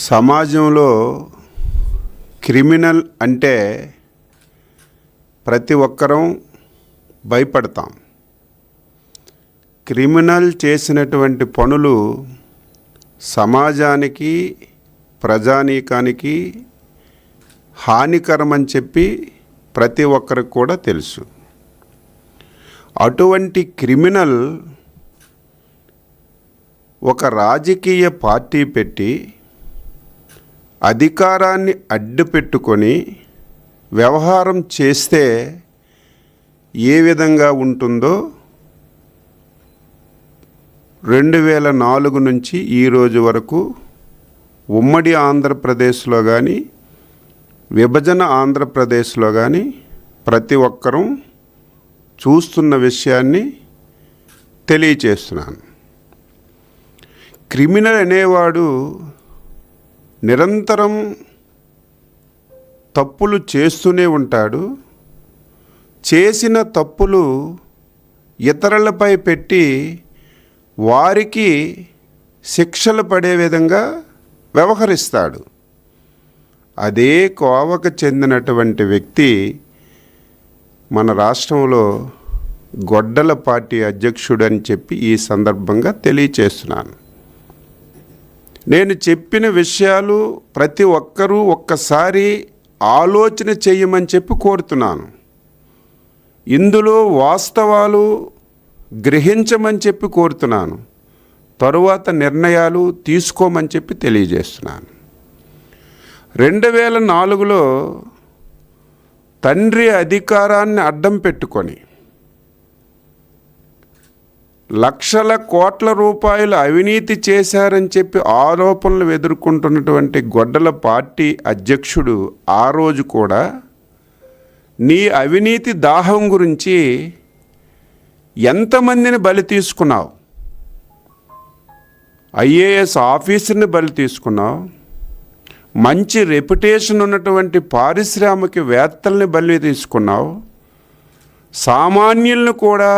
సమాజంలో క్రిమినల్ అంటే ప్రతి ఒక్కరం భయపడతాం. క్రిమినల్ చేసినటువంటి పనులు సమాజానికి, ప్రజానీకానికి హానికరమని చెప్పి ప్రతి ఒక్కరికి కూడా తెలుసు. అటువంటి క్రిమినల్ ఒక రాజకీయ పార్టీ పెట్టి అధికారాన్ని అడ్డుపెట్టుకొని వ్యవహారం చేస్తే ఏ విధంగా ఉంటుందో 2004 నుంచి ఈ రోజు వరకు ఉమ్మడి ఆంధ్రప్రదేశ్లో కానీ విభజన ఆంధ్రప్రదేశ్లో కానీ ప్రతి ఒక్కరూ చూస్తున్న విషయాన్ని తెలియచేస్తున్నాను. క్రిమినల్ అనేవాడు నిరంతరం తప్పులు చేస్తూనే ఉంటాడు. చేసిన తప్పులు ఇతరులపై పెట్టి వారికి శిక్షలు పడే విధంగా వ్యవహరిస్తాడు. అదే కోవకు చెందినటువంటి వ్యక్తి మన రాష్ట్రంలో గొడ్డల పార్టీ అధ్యక్షుడు అని చెప్పి ఈ సందర్భంగా తెలియచేస్తున్నాను. నేను చెప్పిన విషయాలు ప్రతి ఒక్కరూ ఒక్కసారి ఆలోచన చేయమని చెప్పి కోరుతున్నాను. ఇందులో వాస్తవాలు గ్రహించమని చెప్పి కోరుతున్నాను. తరువాత నిర్ణయాలు తీసుకోమని చెప్పి తెలియజేస్తున్నాను. 2004లో తండ్రి అధికారాన్ని అడ్డం పెట్టుకొని లక్షల కోట్ల రూపాయలు అవినీతి చేశారని చెప్పి ఆరోపణలు ఎదుర్కొంటున్నటువంటి గొడ్డల పార్టీ అధ్యక్షుడు ఆ రోజు కూడా నీ అవినీతి దాహం గురించి ఎంతమందిని బలి తీసుకున్నావు? ఐఏఎస్ ఆఫీసర్ని బలి తీసుకున్నావు, మంచి రెప్యుటేషన్ ఉన్నటువంటి పారిశ్రామికవేత్తల్ని బలి తీసుకున్నావు, సామాన్యులను కూడా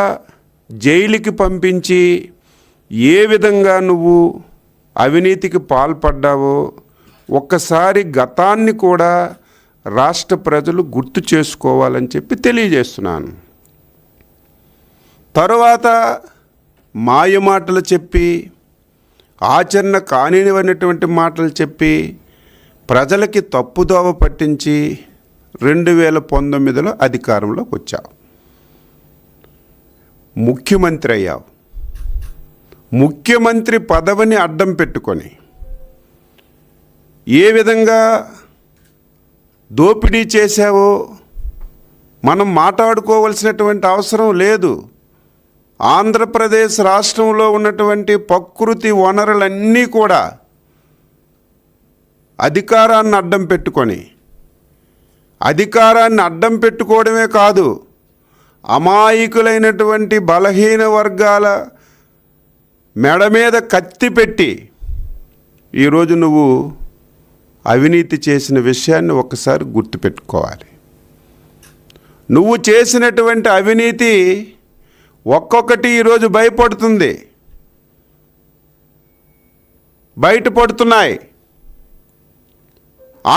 జైలుకి పంపించి ఏ విధంగా నువ్వు అవినీతికి పాల్పడ్డావో ఒక్కసారి గతాన్ని కూడా రాష్ట్ర ప్రజలు గుర్తు చేసుకోవాలని చెప్పి తెలియజేస్తున్నాను. తరువాత మాయమాటలు చెప్పి ఆచరణ కానివన్నటువంటి మాటలు చెప్పి ప్రజలకి తప్పుదోవ పట్టించి 2019లో అధికారంలోకి వచ్చావు. ముఖ్యమంత్రి అయ్యావు. ముఖ్యమంత్రి పదవిని అడ్డం పెట్టుకొని ఏ విధంగా దోపిడీ చేశావో మనం మాట్లాడుకోవాల్సినటువంటి అవసరం లేదు. ఆంధ్రప్రదేశ్ రాష్ట్రంలో ఉన్నటువంటి ప్రకృతి వనరులన్నీ కూడా అధికారాన్ని అడ్డం పెట్టుకోవడమే కాదు, అమాయకులైనటువంటి బలహీన వర్గాల మెడ మీద కత్తి పెట్టి ఈరోజు నువ్వు అవినీతి చేసిన విషయాన్ని ఒకసారి గుర్తుపెట్టుకోవాలి. నువ్వు చేసినటువంటి అవినీతి ఒక్కొక్కటి ఈరోజు బయటపడుతున్నాయి.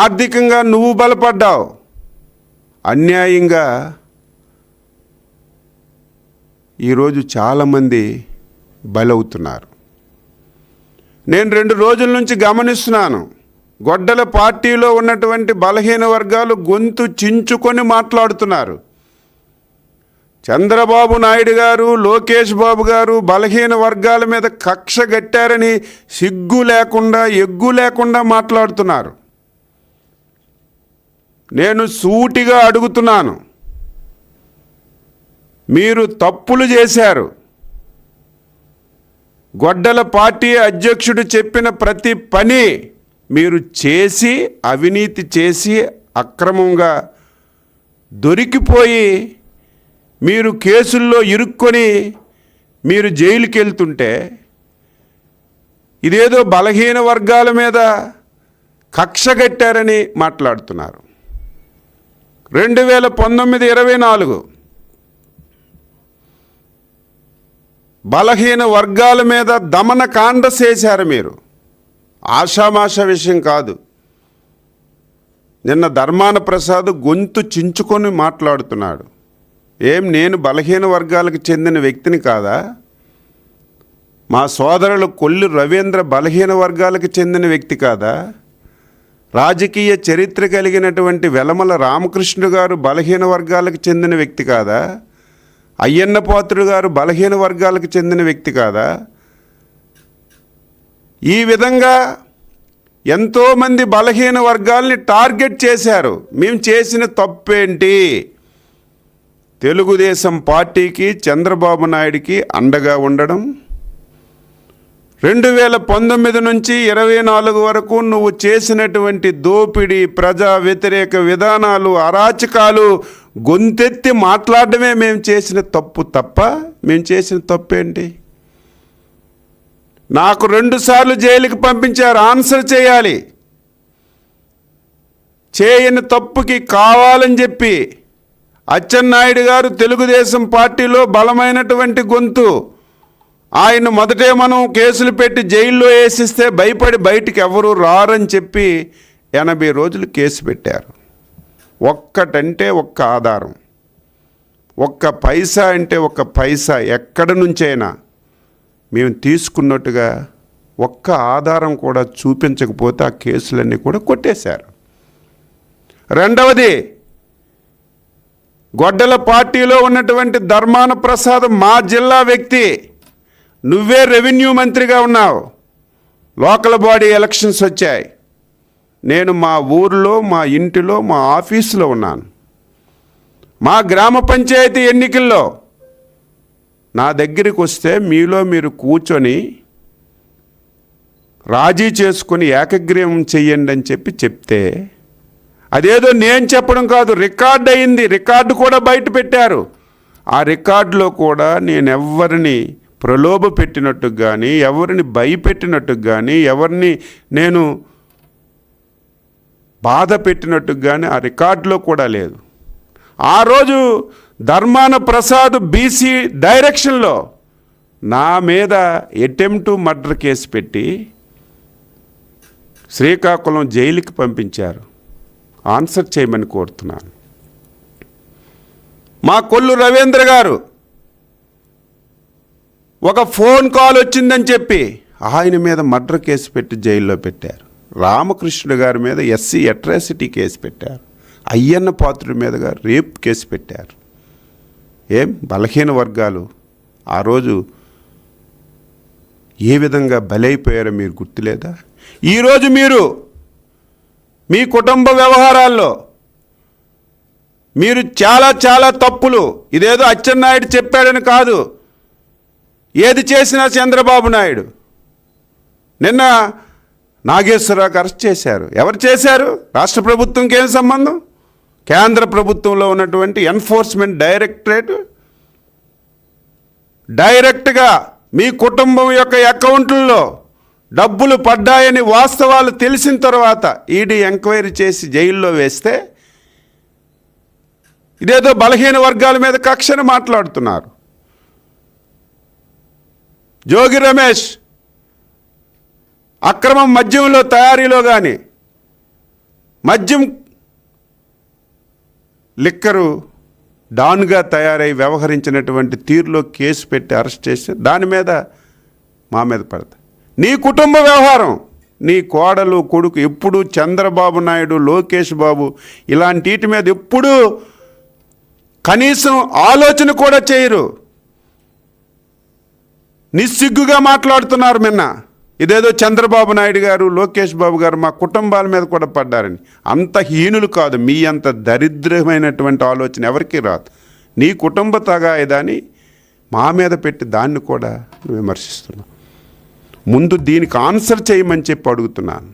ఆర్థికంగా నువ్వు బలపడ్డావు, అన్యాయంగా ఈరోజు చాలామంది బలవుతున్నారు. నేను 2 రోజుల నుంచి గమనిస్తున్నాను. గొడ్డల పార్టీలో ఉన్నటువంటి బలహీన వర్గాలు గొంతు చించుకొని మాట్లాడుతున్నారు. చంద్రబాబు నాయుడు గారు, లోకేష్ బాబు గారు బలహీన వర్గాల మీద కక్ష గట్టారని సిగ్గు లేకుండా, ఎగ్గు లేకుండా మాట్లాడుతున్నారు. నేను సూటిగా అడుగుతున్నాను, మీరు తప్పులు చేశారు. గొడ్డల పార్టీ అధ్యక్షుడు చెప్పిన ప్రతి పని మీరు చేసి, అవినీతి చేసి, అక్రమంగా దొరికిపోయి మీరు కేసుల్లో ఇరుక్కొని మీరు జైలుకి వెళ్తుంటే ఇదేదో బలహీన వర్గాల మీద కక్ష కట్టారని మాట్లాడుతున్నారు. 2019-24 బలహీన వర్గాల మీద దమనకాండ చేశారు మీరు. ఆషామాషా విషయం కాదు. నిన్న ధర్మాన ప్రసాద్ గొంతు చించుకొని మాట్లాడుతున్నాడు. నేను బలహీన వర్గాలకు చెందిన వ్యక్తిని కాదా? మా సోదరులు కొల్లు రవీంద్ర బలహీన వర్గాలకు చెందిన వ్యక్తి కాదా? రాజకీయ చరిత్ర కలిగినటువంటి వెలమల రామకృష్ణ గారు బలహీన వర్గాలకు చెందిన వ్యక్తి కాదా? అయ్యన్న పాత్రుడు గారు బలహీన వర్గాలకు చెందిన వ్యక్తి కాదా? ఈ విధంగా ఎంతోమంది బలహీన వర్గాల్ని టార్గెట్ చేశారు. మేము చేసిన తప్పేంటి? తెలుగుదేశం పార్టీకి, చంద్రబాబు నాయుడికి అండగా ఉండడం. 2019 నుంచి 24 వరకు నువ్వు చేసినటువంటి దోపిడీ, ప్రజా వ్యతిరేక విధానాలు, అరాచకాలు గొంతెత్తి మాట్లాడడమే మేము చేసిన తప్పు తప్ప మేము చేసిన తప్పేంటి? నాకు 2 సార్లు జైలుకి పంపించారు. ఆన్సర్ చేయాలి. చేయని తప్పుకి కావాలని చెప్పి అచ్చెన్నాయుడు గారు తెలుగుదేశం పార్టీలో బలమైనటువంటి గొంతు. ఆయన మొదటే మనం కేసులు పెట్టి జైల్లో వేసిస్తే భయపడి బయటికి ఎవరు రారని చెప్పి 80 రోజులు కేసు పెట్టారు. ఒక్కటంటే ఒక్క ఆధారం, ఒక్క పైసా అంటే ఒక్క పైసా ఎక్కడి నుంచైనా మేము తీసుకున్నట్టుగా ఒక్క ఆధారం కూడా చూపించకపోతే ఆ కేసులన్నీ కూడా కొట్టేశారు. రెండవది, గొడ్డల పార్టీలో ఉన్నటువంటి ధర్మాన ప్రసాద్ మా జిల్లా వ్యక్తి. నువ్వే రెవెన్యూ మంత్రిగా ఉన్నావు. లోకల్ బాడీ ఎలక్షన్స్ వచ్చాయి. నేను మా ఊరిలో, మా ఇంటిలో, మా ఆఫీసులో ఉన్నాను. మా గ్రామ పంచాయతీ ఎన్నికల్లో నా దగ్గరికి వస్తే మీలో మీరు కూర్చొని రాజీ చేసుకొని ఏకగ్రీవం చెయ్యండి అని చెప్తే అదేదో నేను చెప్పడం కాదు, రికార్డ్ అయింది. రికార్డు కూడా బయట పెట్టారు. ఆ రికార్డులో కూడా నేను ఎవరిని ప్రలోభ పెట్టినట్టు కానీ, ఎవరిని భయపెట్టినట్టు కానీ, ఎవరిని నేను బాధ పెట్టినట్టు కానీ ఆ రికార్డులో కూడా లేదు. ఆ రోజు ధర్మాన ప్రసాద్ బీసీ డైరెక్షన్లో నా మీద అటెంప్ట్ మర్డర్ కేసు పెట్టి శ్రీకాకుళం జైలుకి పంపించారు. ఆన్సర్ చేయమని కోరుతున్నాను. మా కొల్లు రవీంద్ర గారు ఒక ఫోన్ కాల్ వచ్చిందని చెప్పి ఆయన మీద మర్డర్ కేసు పెట్టి జైల్లో పెట్టారు. రామకృష్ణుడు గారి మీద ఎస్సీ అట్రాసిటీ కేసు పెట్టారు. అయ్యన్న పాత్రుడి మీదుగా రేప్ కేసు పెట్టారు. బలహీన వర్గాలు ఆ రోజు ఏ విధంగా బలైపోయారో మీరు గుర్తులేదా? ఈరోజు మీరు మీ కుటుంబ వ్యవహారాల్లో మీరు చాలా తప్పులు, ఇదేదో అచ్చెన్నాయుడు చెప్పాడని కాదు, ఏది చేసినా చంద్రబాబు నాయుడు. నిన్న నాగేశ్వరరావుకి అరెస్ట్ చేశారు. ఎవరు చేశారు? రాష్ట్ర ప్రభుత్వంకి ఏం సంబంధం? కేంద్ర ప్రభుత్వంలో ఉన్నటువంటి ఎన్ఫోర్స్మెంట్ డైరెక్టరేట్ డైరెక్ట్గా మీ కుటుంబం యొక్క అకౌంట్లలో డబ్బులు పడ్డాయని వాస్తవాలు తెలిసిన తర్వాత ఈడీ ఎంక్వైరీ చేసి జైల్లో వేస్తే ఇదేదో బలహీన వర్గాల మీద కక్షను మాట్లాడుతున్నారు. జోగి రమేష్ అక్రమం మద్యంలో తయారీలో కానీ, మద్యం లిక్కరు డాన్గా తయారై వ్యవహరించినటువంటి తీరులో కేసు పెట్టి అరెస్ట్ చేసి దాని మీద మా మీద పడతాయి. నీ కుటుంబ వ్యవహారం, నీ కోడలు కొడుకు ఎప్పుడు చంద్రబాబు నాయుడు, లోకేష్ బాబు ఇలాంటి వీటి మీద ఎప్పుడూ కనీసం ఆలోచన కూడా చేయరు. నిస్సిగ్గుగా మాట్లాడుతున్నారు. నిన్న ఇదేదో చంద్రబాబు నాయుడు గారు, లోకేష్ బాబు గారు మా కుటుంబాల మీద కూడా పడ్డారని. అంత హీనులు కాదు. మీ అంత దరిద్రమైనటువంటి ఆలోచన ఎవరికీ రాదు. నీ కుటుంబ తగాయిదాన్ని మా మీద పెట్టి దాన్ని కూడా విమర్శిస్తున్నావు. ముందు దీనికి ఆన్సర్ చేయమని చెప్పి అడుగుతున్నాను.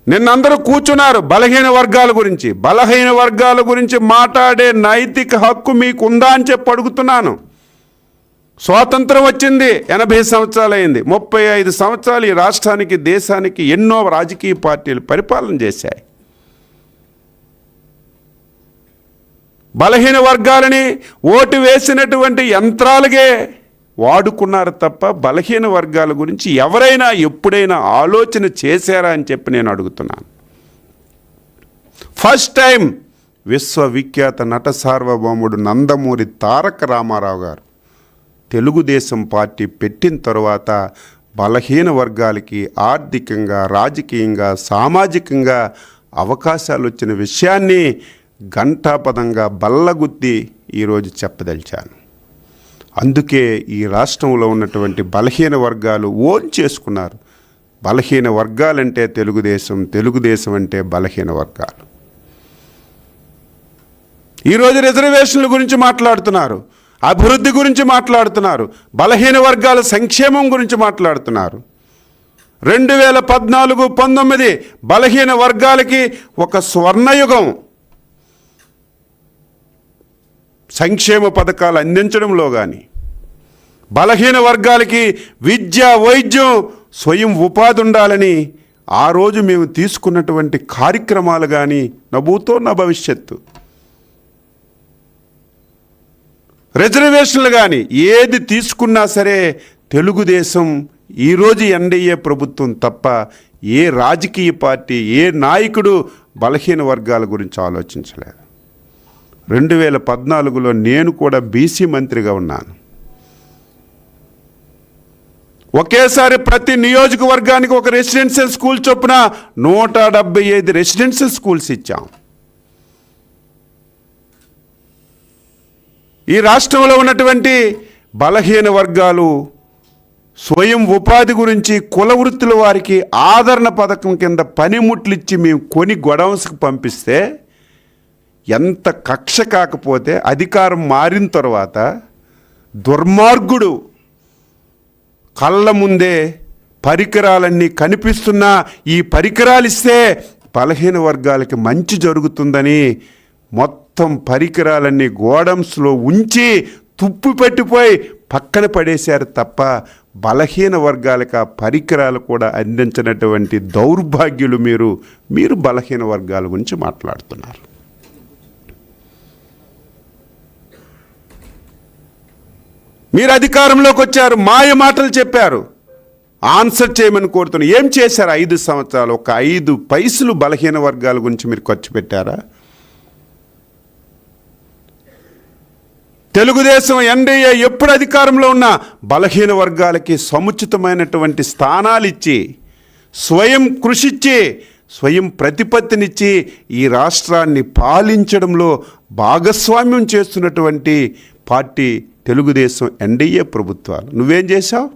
నిన్నందరూ కూర్చున్నారు బలహీన వర్గాల గురించి మాట్లాడే నైతిక హక్కు మీకు ఉందా అని చెప్పి అడుగుతున్నాను. స్వాతంత్రం వచ్చింది 80 సంవత్సరాలు అయింది. 35 సంవత్సరాలు ఈ రాష్ట్రానికి, దేశానికి ఎన్నో రాజకీయ పార్టీలు పరిపాలన చేశాయి. బలహీన వర్గాలని ఓటు వేసినటువంటి యంత్రాలకే వాడుకున్నారు తప్ప బలహీన వర్గాల గురించి ఎవరైనా ఎప్పుడైనా ఆలోచన చేశారా అని చెప్పి నేను అడుగుతున్నాను. ఫస్ట్ టైం విశ్వవిఖ్యాత నట సార్వభౌముడు నందమూరి తారక రామారావు గారు తెలుగుదేశం పార్టీ పెట్టిన తర్వాత బలహీన వర్గాలకి ఆర్థికంగా, రాజకీయంగా, సామాజికంగా అవకాశాలు వచ్చిన విషయాన్ని ఘంటాపదంగా బల్లగుద్ది ఈరోజు చెప్పదలిచాను. అందుకే ఈ రాష్ట్రంలో ఉన్నటువంటి బలహీన వర్గాలు ఓన్ చేసుకున్నారు. బలహీన వర్గాలంటే తెలుగుదేశం, తెలుగుదేశం అంటే బలహీన వర్గాలు. ఈరోజు రిజర్వేషన్ల గురించి మాట్లాడుతున్నారు, అభివృద్ధి గురించి మాట్లాడుతున్నారు, బలహీన వర్గాల సంక్షేమం గురించి మాట్లాడుతున్నారు. 2014-19 బలహీన వర్గాలకి ఒక స్వర్ణయుగం. సంక్షేమ పథకాలు అందించడంలో కానీ, బలహీన వర్గాలకి విద్య, వైద్యం, స్వయం ఉపాధి ఉండాలని ఆ రోజు మేము తీసుకున్నటువంటి కార్యక్రమాలు కానీ నభూతో నా భవిష్యత్తు, రిజర్వేషన్లు కానీ ఏది తీసుకున్నా సరే తెలుగుదేశం ఈరోజు ఎన్డీఏ ప్రభుత్వం తప్ప ఏ రాజకీయ పార్టీ, ఏ నాయకుడు బలహీన వర్గాల గురించి ఆలోచించలేదు. 2014లో నేను కూడా బీసీ మంత్రిగా ఉన్నాను. ఒకేసారి ప్రతి నియోజకవర్గానికి ఒక రెసిడెన్షియల్ స్కూల్ చొప్పున 175 రెసిడెన్షియల్ స్కూల్స్ ఇచ్చాం. ఈ రాష్ట్రంలో ఉన్నటువంటి బలహీన వర్గాలు స్వయం ఉపాధి గురించి కుల వృత్తుల వారికి ఆదరణ పథకం కింద పనిముట్లు ఇచ్చి మేము కొని గొడౌన్స్కి పంపిస్తే ఎంత కక్ష కాకపోతే అధికారం మారిన తర్వాత దుర్మార్గుడు కళ్ళ ముందే పరికరాలన్నీ కనిపిస్తున్నా ఈ పరికరాలు ఇస్తే బలహీన వర్గాలకి మంచి జరుగుతుందని మొత్తం పరికరాలన్నీ గోడౌన్స్లో ఉంచి తుప్పు పెట్టిపోయి పక్కన పడేశారు తప్ప బలహీన వర్గాలకు ఆ పరికరాలు కూడా అందించినటువంటి దౌర్భాగ్యులు మీరు బలహీన వర్గాల గురించి మాట్లాడుతున్నారు. మీరు అధికారంలోకి వచ్చారు, మాయ మాటలు చెప్పారు, ఆన్సర్ చేయమని కోరుతున్నారు. ఏం చేశారు 5 సంవత్సరాలు? ఒక 5 పైసలు బలహీన వర్గాల గురించి మీరు ఖర్చు పెట్టారా? తెలుగుదేశం ఎన్డీఏ ఎప్పుడు అధికారంలో ఉన్న బలహీన వర్గాలకి సముచితమైనటువంటి స్థానాలు ఇచ్చి, స్వయం కృషిచ్చి, స్వయం ప్రతిపత్తినిచ్చి ఈ రాష్ట్రాన్ని పాలించడంలో భాగస్వామ్యం చేస్తున్నటువంటి పార్టీ తెలుగుదేశం ఎన్డీఏ ప్రభుత్వాలు. నువ్వేం చేశావు?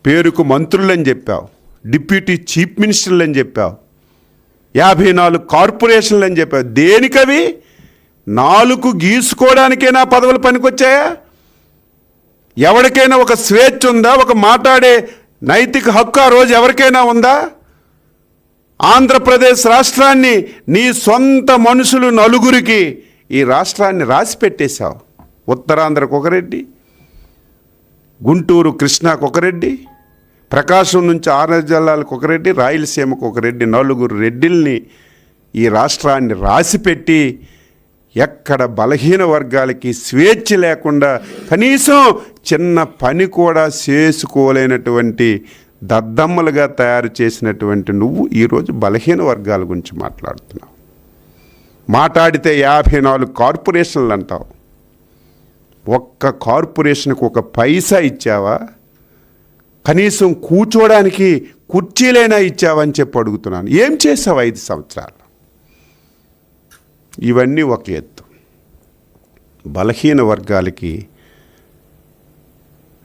పేరుకు మంత్రులని చెప్పావు, డిప్యూటీ చీఫ్ మినిస్టర్లు అని చెప్పావు, 54 కార్పొరేషన్లు అని చెప్పావు. దేనికవి? 4 గీసుకోవడానికైనా పదవులు పనికొచ్చాయా? ఎవరికైనా ఒక స్వేచ్ఛ ఉందా? ఒక మాట్లాడే నైతిక హక్కు ఆ రోజు ఎవరికైనా ఉందా? ఆంధ్రప్రదేశ్ రాష్ట్రాన్ని నీ సొంత మనుషులు 4 ఈ రాష్ట్రాన్ని రాసి పెట్టేశావు. ఉత్తరాంధ్రకు ఒక రెడ్డి, గుంటూరు కృష్ణాకు ఒక రెడ్డి, ప్రకాశం నుంచి 6 జిల్లాలకు ఒక రెడ్డి, రాయలసీమకు ఒక రెడ్డి, 4 రెడ్డిల్ని ఈ రాష్ట్రాన్ని రాసిపెట్టి ఎక్కడ బలహీన వర్గాలకి స్వేచ్ఛ లేకుండా కనీసం చిన్న పని కూడా చేసుకోలేనటువంటి దద్దమ్మలుగా తయారు చేసినటువంటి నువ్వు ఈరోజు బలహీన వర్గాల గురించి మాట్లాడుతున్నావు. మాట్లాడితే 54 కార్పొరేషన్లు అంటావు. ఒక్క కార్పొరేషన్కి ఒక పైసా ఇచ్చావా? కనీసం కూర్చోడానికి కుర్చీలైనా ఇచ్చావా అని చెప్పి అడుగుతున్నాను. ఏం చేసావు 5 సంవత్సరాలు? ఇవన్నీ ఒక ఎత్తు. బలహీన వర్గాలకి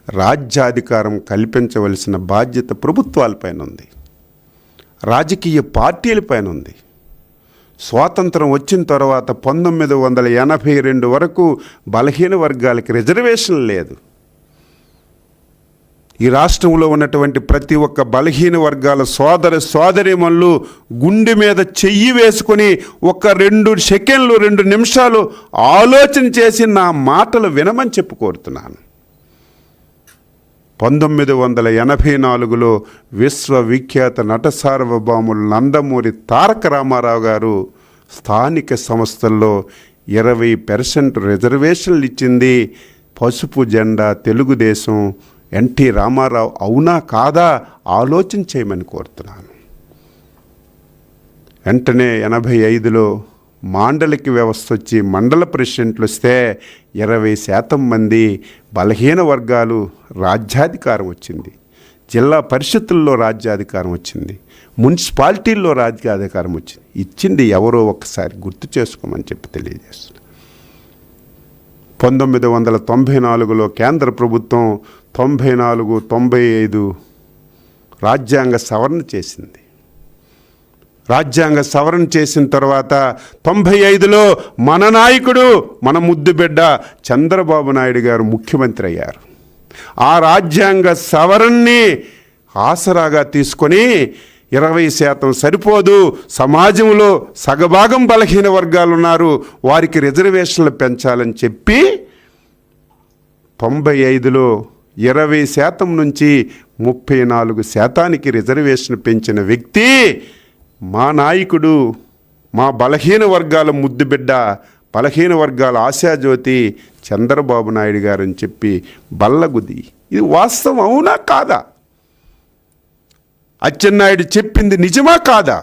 రాజ్యాధికారం కల్పించవలసిన బాధ్యత ప్రభుత్వాలపైన ఉంది, రాజకీయ పార్టీలపైన ఉంది. స్వాతంత్రం వచ్చిన తర్వాత 1982 వరకు బలహీన వర్గాలకి రిజర్వేషన్ లేదు. ఈ రాష్ట్రంలో ఉన్నటువంటి ప్రతి ఒక్క బలహీన వర్గాల సోదర సోదరీమణులు గుండె మీద చెయ్యి వేసుకొని 1-2 సెకండ్లు 2 నిమిషాలు ఆలోచన చేసి నా మాటలు వినమని చెప్పి కోరుతున్నాను. 1984లో విశ్వవిఖ్యాత నట సార్వభౌములు నందమూరి తారక రామారావు గారు స్థానిక సంస్థల్లో 20% రిజర్వేషన్లు ఇచ్చింది పసుపు జెండా తెలుగుదేశం ఎన్టీ రామారావు అవునా కాదా ఆలోచన చేయమని కోరుతున్నాను. వెంటనే 85లో మాండలిక వ్యవస్థ వచ్చి మండల ప్రెసిడెంట్లు వస్తే 20% మంది బలహీన వర్గాలు రాజ్యాధికారం వచ్చింది. జిల్లా పరిషత్తుల్లో రాజ్యాధికారం వచ్చింది. మున్సిపాలిటీల్లో రాజ్యాధికారం వచ్చింది. ఇచ్చింది ఎవరో ఒక్కసారి గుర్తు చేసుకోమని చెప్పి తెలియజేస్తుంది. 1994లో కేంద్ర ప్రభుత్వం 94-95 రాజ్యాంగ సవరణ చేసింది. రాజ్యాంగ సవరణ చేసిన తర్వాత 95లో మన నాయకుడు, మన ముద్దుబిడ్డ చంద్రబాబు నాయుడు గారు ముఖ్యమంత్రి అయ్యారు. ఆ రాజ్యాంగ సవరణని ఆసరాగా తీసుకొని 20% సరిపోదు, సమాజంలో సగభాగం బలహీన వర్గాలు ఉన్నారు, వారికి రిజర్వేషన్లు పెంచాలని చెప్పి 95లో 20% నుంచి 34% రిజర్వేషన్ పెంచిన వ్యక్తి మా నాయకుడు, మా బలహీన వర్గాల ముద్దుబిడ్డ, బలహీన వర్గాల ఆశాజ్యోతి చంద్రబాబు నాయుడు గారు అని చెప్పి బల్లగుద్ది. ఇది వాస్తవం అవునా కాదా? అచ్చెన్నాయుడు చెప్పింది నిజమా కాదా?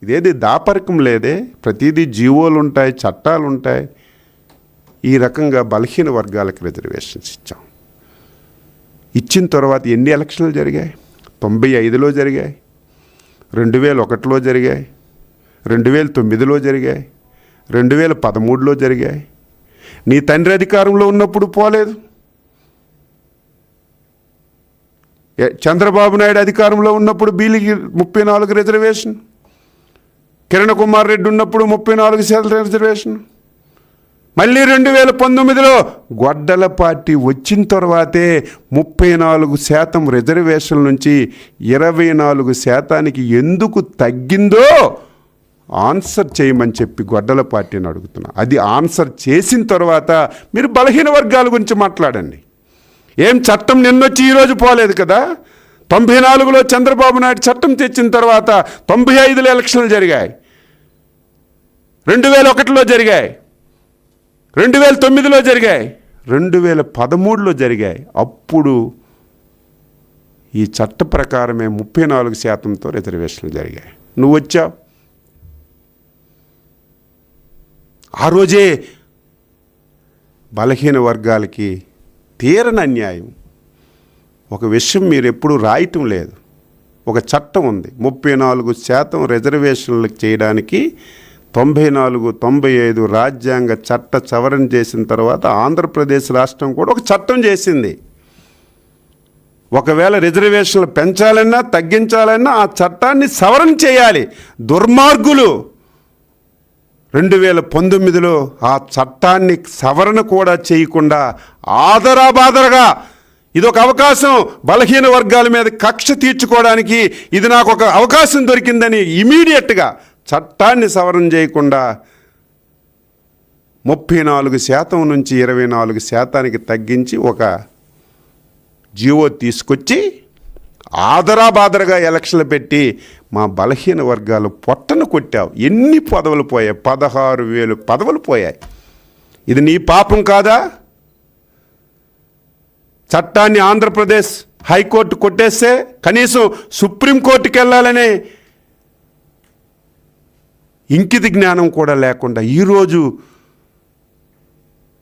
ఇదేది దాపరికం లేదే. ప్రతిదీ జీవోలు ఉంటాయి, చట్టాలు ఉంటాయి. ఈ రకంగా బలహీన వర్గాలకు రిజర్వేషన్స్ ఇచ్చాం. ఇచ్చిన తర్వాత ఎన్ని ఎలక్షన్లు జరిగాయి? 95లో జరిగాయి, 2001లో జరిగాయి, 2009లో జరిగాయి, 2013లో జరిగాయి. నీ తండ్రి అధికారంలో ఉన్నప్పుడు పోలేదు. చంద్రబాబు నాయుడు అధికారంలో ఉన్నప్పుడు బీలికి 34 రిజర్వేషన్, కిరణ్ కుమార్ రెడ్డి ఉన్నప్పుడు 34% రిజర్వేషన్. మళ్ళీ 2019లో గొడ్డల పార్టీ వచ్చిన తర్వాతే 34% రిజర్వేషన్ల నుంచి 24% ఎందుకు తగ్గిందో ఆన్సర్ చేయమని చెప్పి గొడ్డల పార్టీని అడుగుతున్నా. అది ఆన్సర్ చేసిన తర్వాత మీరు బలహీన వర్గాల గురించి మాట్లాడండి. ఏం చట్టం నిన్నొచ్చి ఈరోజు పోలేదు కదా. 94లో చంద్రబాబు నాయుడు చట్టం తెచ్చిన తర్వాత 95లో ఎలక్షన్లు జరిగాయి, 2001లో జరిగాయి, 2009లో జరిగాయి, 2013లో జరిగాయి. అప్పుడు ఈ చట్ట ప్రకారమే 34%తో రిజర్వేషన్లు జరిగాయి. నువ్వు వచ్చావు. ఆ రోజే బలహీన వర్గాలకి తీరని అన్యాయం. ఒక విషయం మీరు ఎప్పుడూ రాయటం లేదు. ఒక చట్టం ఉంది, 34% రిజర్వేషన్లు చేయడానికి 94-95 రాజ్యాంగ చట్ట సవరణ చేసిన తర్వాత ఆంధ్రప్రదేశ్ రాష్ట్రం కూడా ఒక చట్టం చేసింది. ఒకవేళ రిజర్వేషన్లు పెంచాలన్నా తగ్గించాలన్నా ఆ చట్టాన్ని సవరణ చేయాలి. దుర్మార్గులు 2019లో ఆ చట్టాన్ని సవరణ కూడా చేయకుండా ఆదరాబాదరగా ఇదొక అవకాశం, బలహీన వర్గాల మీద కక్ష తీర్చుకోవడానికి ఇది నాకు ఒక అవకాశం దొరికిందని ఇమీడియట్గా చట్టాన్ని సవరణ చేయకుండా 34% నుంచి 24%కి తగ్గించి ఒక జీవో తీసుకొచ్చి ఆదరాబాదరగా ఎలక్షన్లు పెట్టి మా బలహీన వర్గాలు పొట్టను కొట్టావు. ఎన్ని పదవులు పోయాయి? 16,000 పదవులు పోయాయి. ఇది నీ పాపం కాదా? చట్టాన్ని ఆంధ్రప్రదేశ్ హైకోర్టు కొట్టేస్తే కనీసం సుప్రీంకోర్టుకి వెళ్ళాలనే ఇంకిత జ్ఞానం కూడా లేకుండా ఈరోజు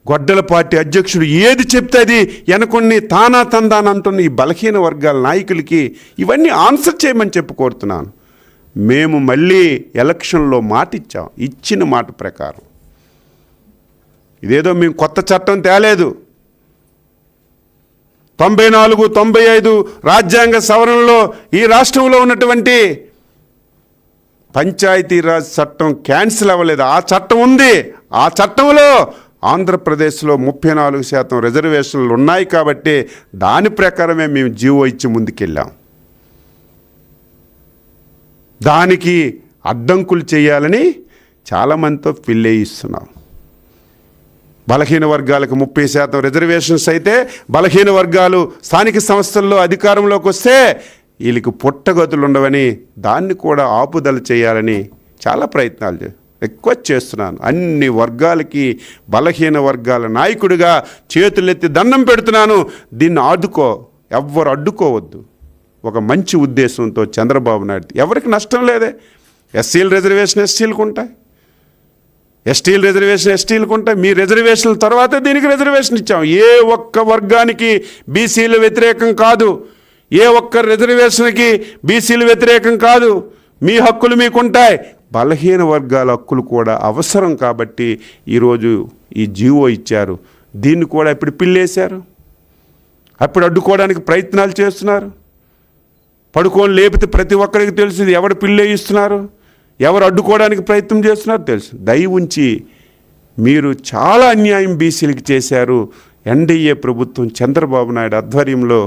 గొడ్డల పార్టీ అధ్యక్షుడు ఏది చెప్తే అది వెనకొన్ని తానా తందానంటున్న ఈ బలహీన వర్గాల నాయకులకి ఇవన్నీ ఆన్సర్ చేయమని చెప్పి కోరుతున్నాను. మేము మళ్ళీ ఎలక్షన్లో మాట ఇచ్చాం. ఇచ్చిన మాట ప్రకారం ఇదేదో మేము కొత్త చట్టం తేలేదు. 94-95 రాజ్యాంగ సవరణలో ఈ రాష్ట్రంలో ఉన్నటువంటి పంచాయతీరాజ్ చట్టం క్యాన్సిల్ అవ్వలేదు. ఆ చట్టం ఉంది. ఆ చట్టంలో ఆంధ్రప్రదేశ్లో 34% రిజర్వేషన్లు ఉన్నాయి కాబట్టి దాని ప్రకారమే మేము జీవో ఇచ్చి ముందుకెళ్ళాం. దానికి అడ్డంకులు చేయాలని చాలామందితో ఫిల్లేయిస్తున్నాం. బలహీన వర్గాలకు 30% రిజర్వేషన్స్ అయితే బలహీన వర్గాలు స్థానిక సంస్థల్లో అధికారంలోకి వస్తే వీళ్ళకి పుట్టగతులు ఉండవని దాన్ని కూడా ఆపుదల చేయాలని చాలా ప్రయత్నాలు రిక్వెస్ట్ చేస్తున్నాను. అన్ని వర్గాలకి, బలహీన వర్గాల నాయకుడిగా చేతులెత్తి దండం పెడుతున్నాను. దీన్ని ఆదుకో, ఎవ్వరు అడ్డుకోవద్దు. ఒక మంచి ఉద్దేశంతో చంద్రబాబు నాయుడు, ఎవరికి నష్టం లేదే. ఎస్సీల రిజర్వేషన్ ఎస్సీలకు ఉంటాయి, ఎస్టీల రిజర్వేషన్ ఎస్టీలకు ఉంటాయి. మీ రిజర్వేషన్ల తర్వాతే దీనికి రిజర్వేషన్ ఇచ్చాం. ఏ ఒక్క వర్గానికి బీసీలు వ్యతిరేకం కాదు, ఏ ఒక్క రిజర్వేషన్కి బీసీలు వ్యతిరేకం కాదు. మీ హక్కులు మీకుంటాయి, బలహీన వర్గాల హక్కులు కూడా అవసరం. కాబట్టి ఈరోజు ఈ జీవో ఇచ్చారు. దీన్ని కూడా ఇప్పుడు పిల్లేశారు, అప్పుడు అడ్డుకోవడానికి ప్రయత్నాలు చేస్తున్నారు. పడుకోని లేపితే ప్రతి ఒక్కరికి తెలుసు ఎవరు పిల్లేయిస్తున్నారు, ఎవరు అడ్డుకోవడానికి ప్రయత్నం చేస్తున్నారు తెలుసు. దయ ఉంచి, మీరు చాలా అన్యాయం బీసీలకి చేశారు. ఎన్డీఏ ప్రభుత్వం చంద్రబాబు నాయుడు ఆధ్వర్యంలో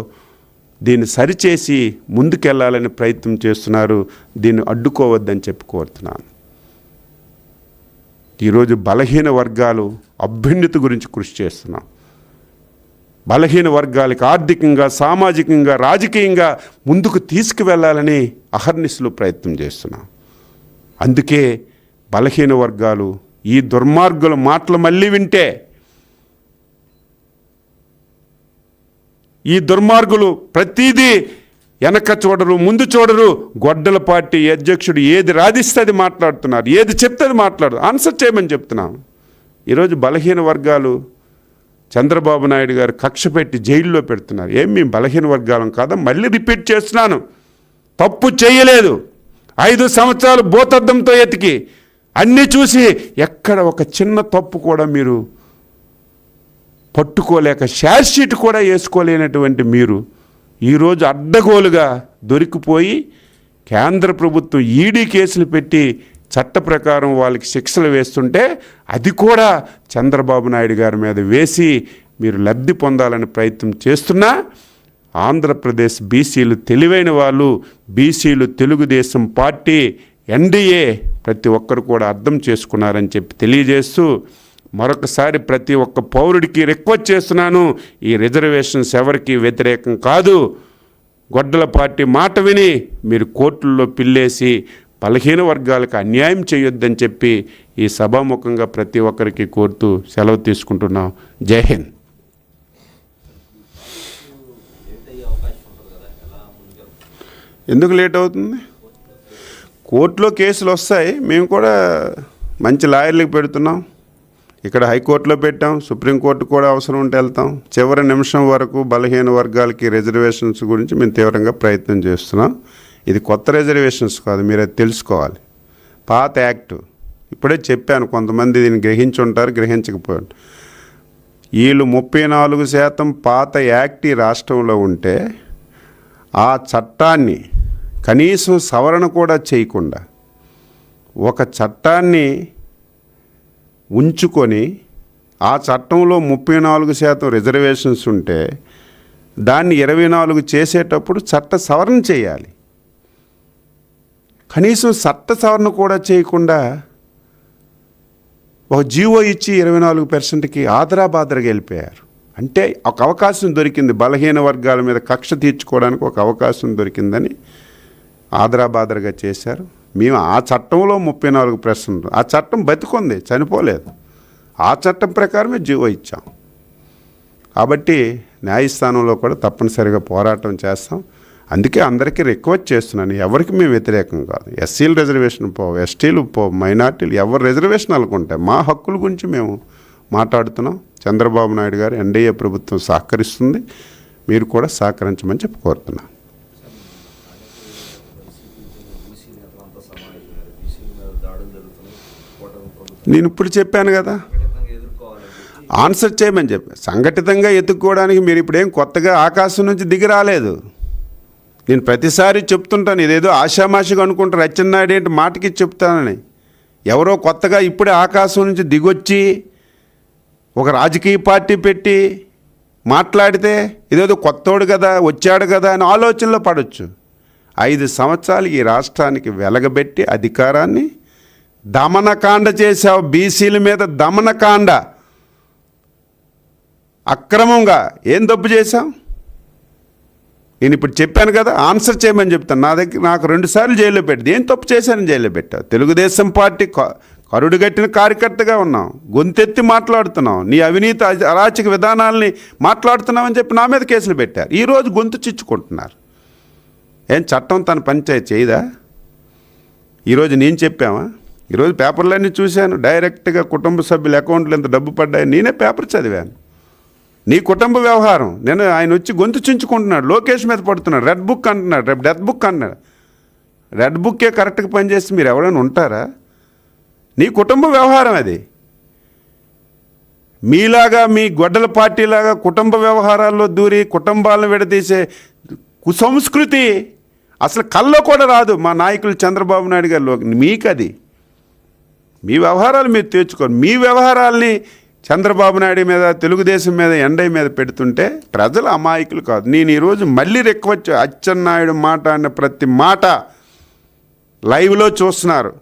దీన్ని సరిచేసి ముందుకెళ్లాలని ప్రయత్నం చేస్తున్నారు. దీన్ని అడ్డుకోవద్దని చెప్పి కోరుతున్నాను. ఈరోజు బలహీన వర్గాలు అభ్యున్నతి గురించి కృషి చేస్తున్నాం. బలహీన వర్గాలకు ఆర్థికంగా, సామాజికంగా, రాజకీయంగా ముందుకు తీసుకువెళ్ళాలని అహర్నిశలు ప్రయత్నం చేస్తున్నాం. అందుకే బలహీన వర్గాలు ఈ దుర్మార్గుల మాటలు మళ్ళీ వింటే, ఈ దుర్మార్గులు ప్రతిదీ వెనక చూడరు, ముందు చూడరు. గొడ్డల పార్టీ అధ్యక్షుడు ఏది రాధిస్తే అది మాట్లాడుతున్నారు, ఏది చెప్తే అది మాట్లాడు, ఆన్సర్ చేయమని చెప్తున్నాం. ఈరోజు బలహీన వర్గాలు చంద్రబాబు నాయుడు గారు కక్ష పెట్టి జైల్లో పెడుతున్నారు. ఏం మేము బలహీన వర్గాలం కాదా? మళ్ళీ రిపీట్ చేస్తున్నాను, తప్పు చేయలేదు. 5 సంవత్సరాలు భూతద్దంతో ఎతికి అన్నీ చూసి ఎక్కడ ఒక చిన్న తప్పు కూడా మీరు పట్టుకోలేక, షేర్ షీట్ కూడా వేసుకోలేనటువంటి మీరు ఈరోజు అడ్డగోలుగా దొరికిపోయి కేంద్ర ప్రభుత్వం ఈడీ కేసులు పెట్టి చట్ట ప్రకారం వాళ్ళకి శిక్షలు వేస్తుంటే అది కూడా చంద్రబాబు నాయుడు గారి మీద వేసి మీరు లబ్ధి పొందాలని ప్రయత్నం చేస్తున్నా, ఆంధ్రప్రదేశ్ బీసీలు తెలివైన వాళ్ళు, బీసీలు తెలుగుదేశం పార్టీ, ఎన్డీఏ ప్రతి ఒక్కరు కూడా అర్థం చేసుకున్నారని చెప్పి తెలియజేస్తూ, మరొకసారి ప్రతి ఒక్క పౌరుడికి రిక్వెస్ట్ చేస్తున్నాను, ఈ రిజర్వేషన్స్ ఎవరికి వ్యతిరేకం కాదు. గొడ్డల పార్టీ మాట విని మీరు కోర్టుల్లో పిల్లేసి బలహీన వర్గాలకు అన్యాయం చేయొద్దని చెప్పి ఈ సభాముఖంగా ప్రతి ఒక్కరికి కోరుతూ సెలవు తీసుకుంటున్నాం. జై హింద్. ఎందుకు లేట్ అవుతుంది? కోర్టులో కేసులు వస్తాయి, మేము కూడా మంచి లాయర్లకు పెడుతున్నాం. ఇక్కడ హైకోర్టులో పెట్టాం, సుప్రీంకోర్టు కూడా అవసరం ఉంటే వెళ్తాం. చివరి నిమిషం వరకు బలహీన వర్గాలకి రిజర్వేషన్స్ గురించి మేము తీవ్రంగా ప్రయత్నం చేస్తున్నాం. ఇది కొత్త రిజర్వేషన్స్ కాదు, మీరు అది తెలుసుకోవాలి. పాత యాక్టు, ఇప్పుడే చెప్పాను, కొంతమంది దీన్ని గ్రహించి ఉంటారు, గ్రహించకపోయారు. వీళ్ళు 34% పాత యాక్ట్ ఈ రాష్ట్రంలో ఉంటే ఆ చట్టాన్ని కనీసం సవరణ కూడా చేయకుండా ఒక చట్టాన్ని ఉంచుకొని ఆ చట్టంలో 34% రిజర్వేషన్స్ ఉంటే దాన్ని 24 చేసేటప్పుడు చట్ట సవరణ చేయాలి. కనీసం చట్ట సవరణ కూడా చేయకుండా ఒక జీవో ఇచ్చి 24%కి ఆదరాబాదరగా వెళ్ళిపోయారు. అంటే ఒక అవకాశం దొరికింది, బలహీన వర్గాల మీద కక్ష తీర్చుకోవడానికి ఒక అవకాశం దొరికిందని ఆదరాబాదరగా చేశారు. మేము ఆ చట్టంలో 34%, ఆ చట్టం బతికుంది, చనిపోలేదు. ఆ చట్టం ప్రకారమే జీవో ఇచ్చాం. కాబట్టి న్యాయస్థానంలో కూడా తప్పనిసరిగా పోరాటం చేస్తాం. అందుకే అందరికీ రిక్వెస్ట్ చేస్తున్నాను, ఎవరికి మేము వ్యతిరేకం కాదు. ఎస్సీలు రిజర్వేషన్ పోవు, ఎస్టీలు పోవు, మైనార్టీలు ఎవరు రిజర్వేషన్ అనుకుంటే మా హక్కుల గురించి మేము మాట్లాడుతున్నాం. చంద్రబాబు నాయుడు గారు, ఎన్డీఏ ప్రభుత్వం సహకరిస్తుంది, మీరు కూడా సహకరించమని చెప్పి కోరుతున్నాను. నేను ఇప్పుడు చెప్పాను కదా, ఆన్సర్ చేయమని చెప్పాను. సంఘటితంగా ఎత్తుక్కోవడానికి మీరు ఇప్పుడేం కొత్తగా ఆకాశం నుంచి దిగి రాలేదు. నేను ప్రతిసారి చెప్తుంటాను, ఇదేదో ఆషామాషిగా అనుకుంటారు, అచ్చెన్నాయుడు ఏంటి మాటకి చెప్తానని. ఎవరో కొత్తగా ఇప్పుడే ఆకాశం నుంచి దిగొచ్చి ఒక రాజకీయ పార్టీ పెట్టి మాట్లాడితే ఇదేదో కొత్తోడు కదా, వచ్చాడు కదా అని ఆలోచనలో పడవచ్చు. 5 సంవత్సరాలు ఈ రాష్ట్రానికి వెలగబెట్టి అధికారాన్ని దమనకాండ చేశావు. బీసీల మీద దమనకాండ, అక్రమంగా ఏం తప్పు చేశాం? నేను ఇప్పుడు చెప్పాను కదా, ఆన్సర్ చేయమని చెప్తాను. నాకు 2 సార్లు జైల్లో పెట్టింది. ఏం తప్పు చేశానని జైల్లో పెట్టావు? తెలుగుదేశం పార్టీ కరుడుగట్టిన కార్యకర్తగా ఉన్నాం, గొంతెత్తి మాట్లాడుతున్నాం, నీ అవినీతి అరాచక విధానాల్ని మాట్లాడుతున్నామని చెప్పి నా మీద కేసులు పెట్టారు. ఈరోజు గొంతు చిచ్చుకుంటున్నారు. ఏం చట్టం తన పంచాయతీ చేయదా? ఈరోజు నేను చెప్పామా? ఈరోజు పేపర్లన్నీ చూశాను, డైరెక్ట్గా కుటుంబ సభ్యుల అకౌంట్లో ఎంత డబ్బు పడ్డాయి నేనే పేపర్ చదివాను. నీ కుటుంబ వ్యవహారం. నేను ఆయన వచ్చి గొంతు చించుకుంటున్నాడు, లోకేష్ మీద పడుతున్నాడు, రెడ్ బుక్ అంటున్నాడు, రేపు డెత్ బుక్ అన్నాడు. రెడ్ బుక్కే కరెక్ట్గా పనిచేస్తే మీరు ఎవరైనా ఉంటారా? నీ కుటుంబ వ్యవహారం అది. మీలాగా మీ గొడ్డల పార్టీలాగా కుటుంబ వ్యవహారాల్లో దూరి కుటుంబాలను విడదీసే కుసంస్కృతి అసలు కల్లో కూడా రాదు మా నాయకులు చంద్రబాబు నాయుడు గారిలో. మీకు అది మీ వ్యవహారాలు మీరు తీర్చుకోండి. మీ వ్యవహారాల్ని చంద్రబాబు నాయుడు మీద, తెలుగుదేశం మీద, ఎన్డీ మీద పెడుతుంటే ప్రజలు అమాయకులు కాదు. నేను ఈరోజు మళ్ళీ రిక్వెస్ట్, అచ్చెన్నాయుడు మాట్లాడిన ప్రతి మాట లైవ్లో చూస్తున్నారు,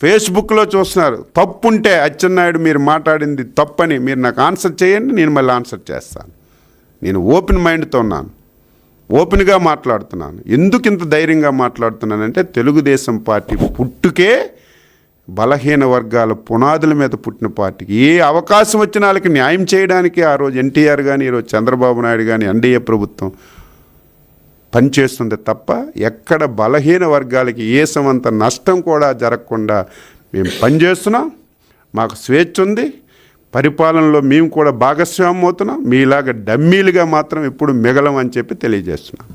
ఫేస్బుక్లో చూస్తున్నారు. తప్పుంటే అచ్చెన్నాయుడు మీరు మాట్లాడింది తప్పని మీరు నాకు ఆన్సర్ చేయండి, నేను మళ్ళీ ఆన్సర్ చేస్తాను. నేను ఓపెన్ మైండ్తో ఉన్నాను, ఓపెన్గా మాట్లాడుతున్నాను. ఎందుకు ఇంత ధైర్యంగా మాట్లాడుతున్నానంటే తెలుగుదేశం పార్టీ పుట్టుకే బలహీన వర్గాల పునాదుల మీద పుట్టిన పార్టీకి ఏ అవకాశం వచ్చిన వాళ్ళకి న్యాయం చేయడానికి ఆ రోజు ఎన్టీఆర్ కానీ, ఈరోజు చంద్రబాబు నాయుడు కానీ, ఎన్డీఏ ప్రభుత్వం పనిచేస్తుంది తప్ప ఎక్కడ బలహీన వర్గాలకి ఏ సమంత నష్టం కూడా జరగకుండా మేము పనిచేస్తున్నాం. మాకు స్వేచ్ఛ ఉంది, పరిపాలనలో మేము కూడా భాగస్వామ్యం అవుతున్నాం. మీలాగా డమ్మీలుగా మాత్రం ఎప్పుడు మిగలం అని చెప్పి తెలియజేస్తున్నాం.